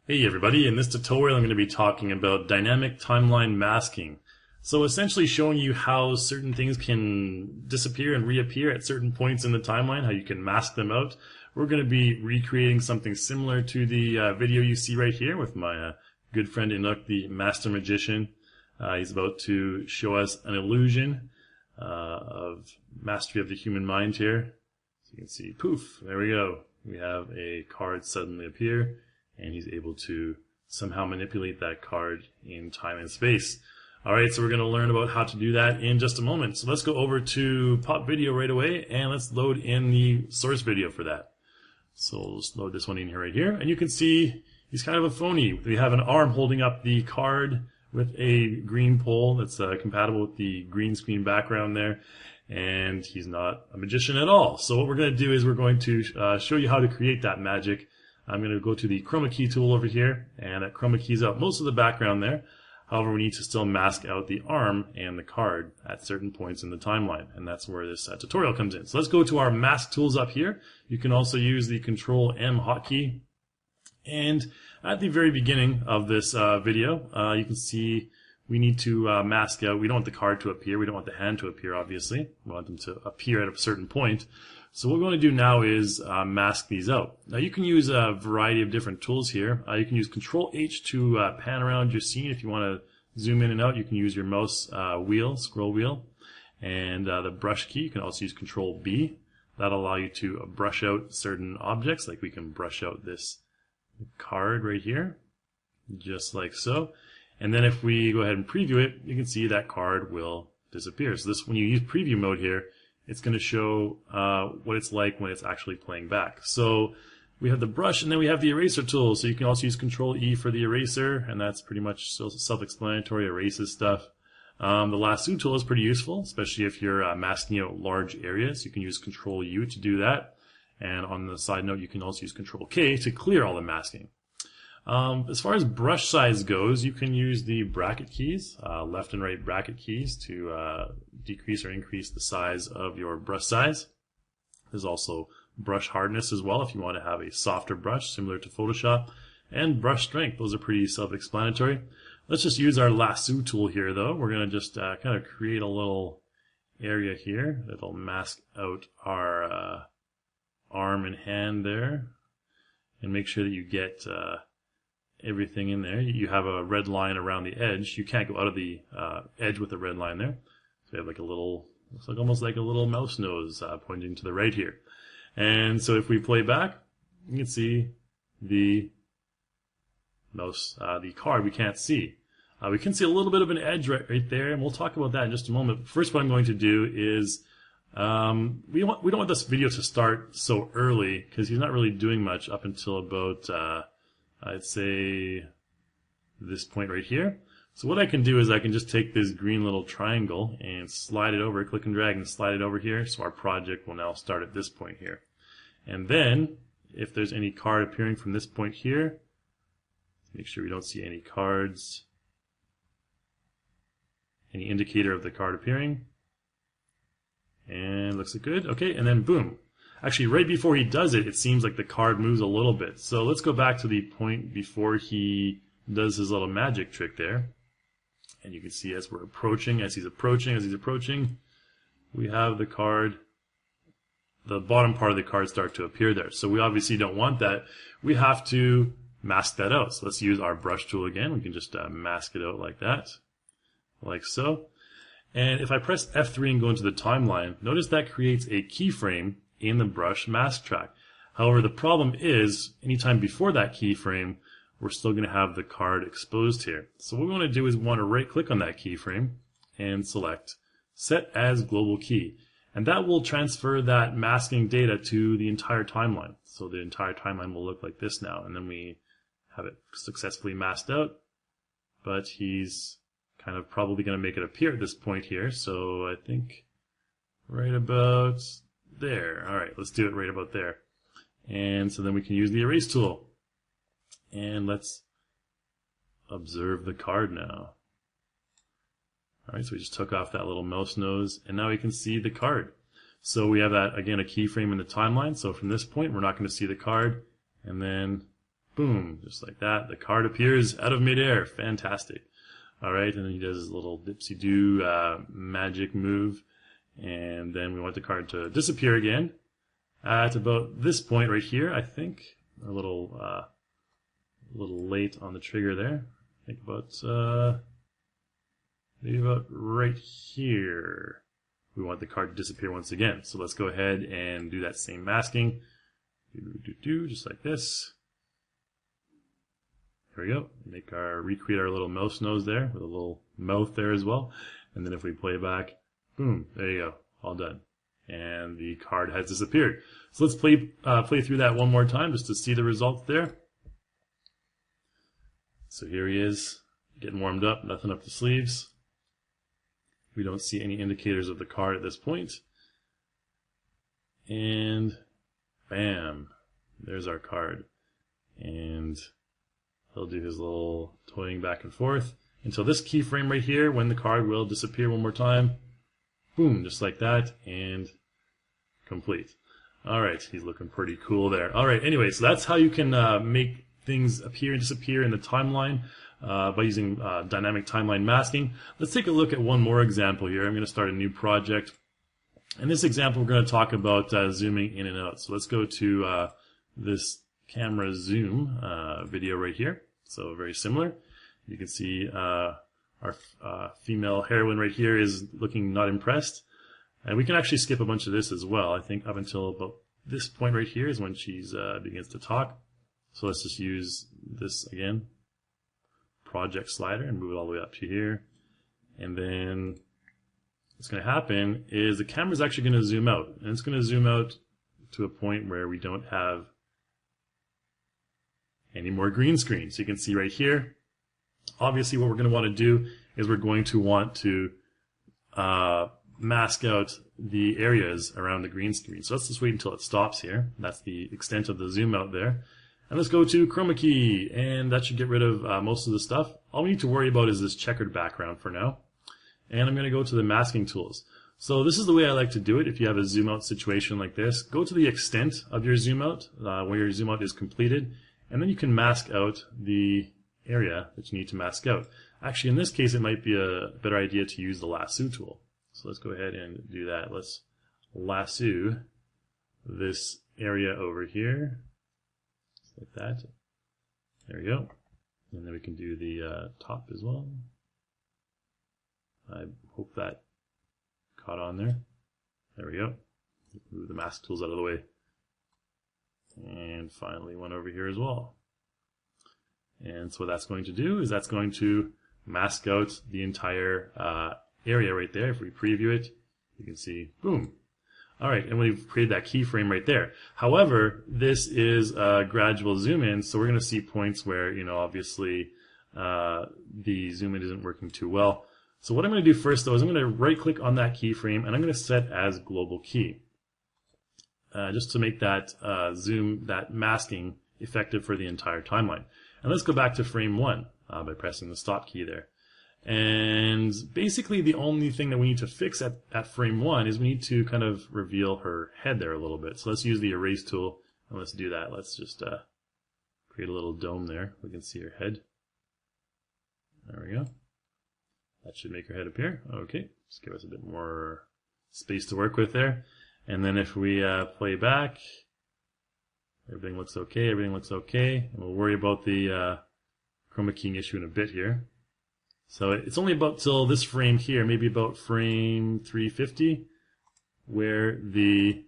Hey everybody, in this tutorial I'm going to be talking about dynamic timeline masking. So essentially showing you how certain things can disappear and reappear at certain points in the timeline, how you can mask them out. We're going to be recreating something similar to the video you see right here with my good friend Inuk, the Master Magician. He's about to show us an illusion of mastery of the human mind here. So you can see, poof, there we go. We have a card suddenly appear. And he's able to somehow manipulate that card in time and space. Alright, so we're going to learn about how to do that in just a moment. So let's go over to popVideo right away, and let's load in the source video for that. So let's load this one in here right here, and you can see he's kind of a phony. We have an arm holding up the card with a green pole that's compatible with the green screen background there, and he's not a magician at all. So what we're going to do is we're going to show you how to create that magic. I'm going to go to the chroma key tool over here, and that chroma keys out most of the background there. However, we need to still mask out the arm and the card at certain points in the timeline, and that's where this tutorial comes in. So let's go to our mask tools up here. You can also use the Control M hotkey. And at the very beginning of this video, you can see we need to mask out. We don't want the card to appear. We don't want the hand to appear, obviously. We want them to appear at a certain point. So what we want to do now is mask these out. Now you can use a variety of different tools here. You can use Control H to pan around your scene. If you want to zoom in and out, you can use your mouse scroll wheel, and the brush key. You can also use Control B. That'll allow you to brush out certain objects, like we can brush out this card right here, just like so. And then if we go ahead and preview it, you can see that card will disappear. So this, when you use preview mode here, it's going to show what it's like when it's actually playing back. So we have the brush, and then we have the eraser tool. So you can also use Control E for the eraser, and that's pretty much self-explanatory, erases stuff. The lasso tool is pretty useful, especially if you're masking out large areas. You can use Control U to do that. And on the side note, you can also use Control K to clear all the masking. As far as brush size goes, you can use the bracket keys, left and right bracket keys, to decrease or increase the size of your brush size. There's also brush hardness as well if you want to have a softer brush similar to Photoshop, and brush strength. Those are pretty self-explanatory. Let's just use our lasso tool here though. We're going to just kind of create a little area here that'll mask out our arm and hand there, and make sure that you get everything in there. You have a red line around the edge. You can't go out of the edge with a red line there. So we have like a little, looks like almost like a little mouse nose pointing to the right here. And so if we play back, you can see the mouse, the card we can't see. We can see a little bit of an edge right there, and we'll talk about that in just a moment. First, what I'm going to do is we don't want this video to start so early, because he's not really doing much up until about I'd say this point right here. So what I can do is I can just take this green little triangle and slide it over, click and drag and slide it over here. So our project will now start at this point here. And then if there's any card appearing from this point here, make sure we don't see any cards, any indicator of the card appearing. And looks good. Okay, and then boom. Actually, right before he does it, it seems like the card moves a little bit. So let's go back to the point before he does his little magic trick there. And you can see as we're approaching, as he's approaching, we have the card, the bottom part of the card start to appear there. So we obviously don't want that. We have to mask that out. So let's use our brush tool again. We can just mask it out like that, like so. And if I press F3 and go into the timeline, notice that creates a keyframe in the brush mask track. However, the problem is anytime before that keyframe, we're still going to have the card exposed here. So what we want to do is we want to right click on that keyframe and select Set as Global Key. And that will transfer that masking data to the entire timeline. So the entire timeline will look like this now. And then we have it successfully masked out. But he's kind of probably going to make it appear at this point here. So I think right about there. All right, let's do it right about there. And so then we can use the erase tool. And let's observe the card now. All right, so we just took off that little mouse nose, and now we can see the card. So we have that, again, a keyframe in the timeline. So from this point, we're not going to see the card. And then boom, just like that. The card appears out of midair. Fantastic. All right, and then he does his little dipsy-do magic move, and then we want the card to disappear again at about this point right here. I think a little late on the trigger there. I think about maybe about right here. We want the card to disappear once again. So let's go ahead and do that same masking. Just like this. There we go. Recreate our little mouse nose there with a little mouth there as well. And then if we play back, boom, there you go, all done. And the card has disappeared. So let's play through that one more time just to see the results there. So here he is, getting warmed up, nothing up the sleeves. We don't see any indicators of the card at this point. And bam, there's our card. And he'll do his little toying back and forth until this keyframe right here, when the card will disappear one more time. Boom, just like that, and complete. All right, he's looking pretty cool there. All right, anyway, so that's how you can make things appear and disappear in the timeline by using dynamic timeline masking. Let's take a look at one more example here. I'm going to start a new project. In this example, we're going to talk about zooming in and out. So let's go to this camera zoom video right here. So very similar. You can see our female heroine right here is looking not impressed. And we can actually skip a bunch of this as well. I think up until about this point right here is when she's begins to talk. So let's just use this again, project slider, and move it all the way up to here. And then what's going to happen is the camera is actually going to zoom out. And it's going to zoom out to a point where we don't have any more green screen. So you can see right here, obviously what we're going to want to do is we're going to want to mask out the areas around the green screen. So let's just wait until it stops here. That's the extent of the zoom out there. And let's go to chroma key, and that should get rid of most of the stuff. All we need to worry about is this checkered background for now. And I'm going to go to the masking tools. So this is the way I like to do it. If you have a zoom out situation like this, go to the extent of your zoom out, where your zoom out is completed, and then you can mask out the area that you need to mask out. Actually, in this case, it might be a better idea to use the lasso tool. So let's go ahead and do that. Let's lasso this area over here, just like that. There we go. And then we can do the top as well. I hope that caught on there. There we go. Move the mask tools out of the way. And finally one over here as well. And so what that's going to do is that's going to mask out the entire area right there. If we preview it, you can see, boom. All right, and we've created that keyframe right there. However, this is a gradual zoom in, so we're going to see points where, obviously the zoom in isn't working too well. So what I'm going to do first, though, is I'm going to right-click on that keyframe, and I'm going to set as global key, just to make that that masking effective for the entire timeline. And let's go back to frame 1 by pressing the stop key there. And basically the only thing that we need to fix at frame 1 is we need to kind of reveal her head there a little bit. So let's use the erase tool and let's do that. Let's just create a little dome there. We can see her head. There we go. That should make her head appear. Okay, just give us a bit more space to work with there. And then if we play back, everything looks okay, everything looks okay. And we'll worry about the chroma keying issue in a bit here. So it's only about till this frame here, maybe about frame 350, where the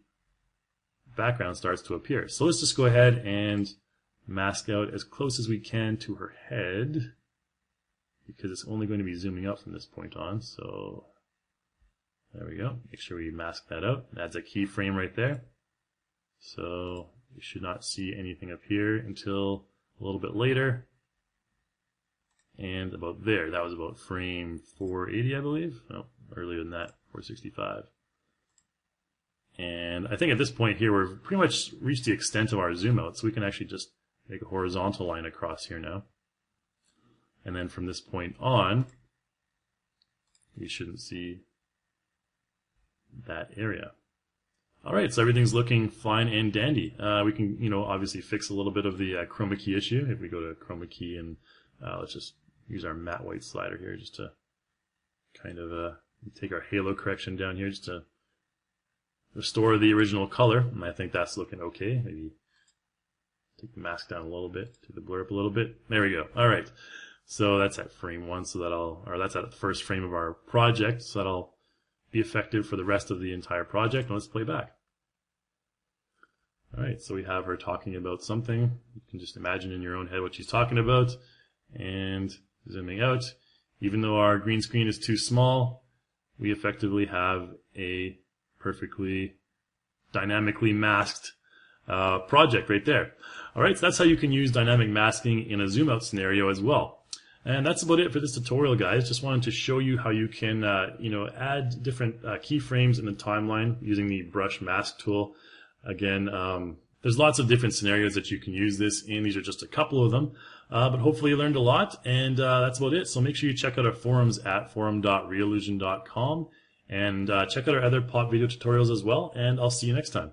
background starts to appear. So let's just go ahead and mask out as close as we can to her head, because it's only going to be zooming out from this point on. So there we go. Make sure we mask that out. That's a keyframe right there. So you should not see anything up here until a little bit later. And about there, that was about frame 480, I believe. No, earlier than that, 465. And I think at this point here, we've pretty much reached the extent of our zoom out, so we can actually just make a horizontal line across here now. And then from this point on, we shouldn't see that area. Alright, so everything's looking fine and dandy. We can, obviously fix a little bit of the chroma key issue. If we go to chroma key and let's just use our matte white slider here just to kind of take our halo correction down here just to restore the original color. And I think that's looking okay. Maybe take the mask down a little bit, take the blur up a little bit. There we go. Alright, so that's at frame 1, so that's at the first frame of our project, so that'll be effective for the rest of the entire project. Let's play back. Alright, so we have her talking about something. You can just imagine in your own head what she's talking about. And zooming out, even though our green screen is too small, we effectively have a perfectly dynamically masked project right there. Alright, so that's how you can use dynamic masking in a zoom out scenario as well. And that's about it for this tutorial, guys. Just wanted to show you how you can, add different keyframes in the timeline using the brush mask tool. Again, there's lots of different scenarios that you can use this in. These are just a couple of them. But hopefully you learned a lot, and that's about it. So make sure you check out our forums at forum.reallusion.com, and check out our other popVideo tutorials as well, and I'll see you next time.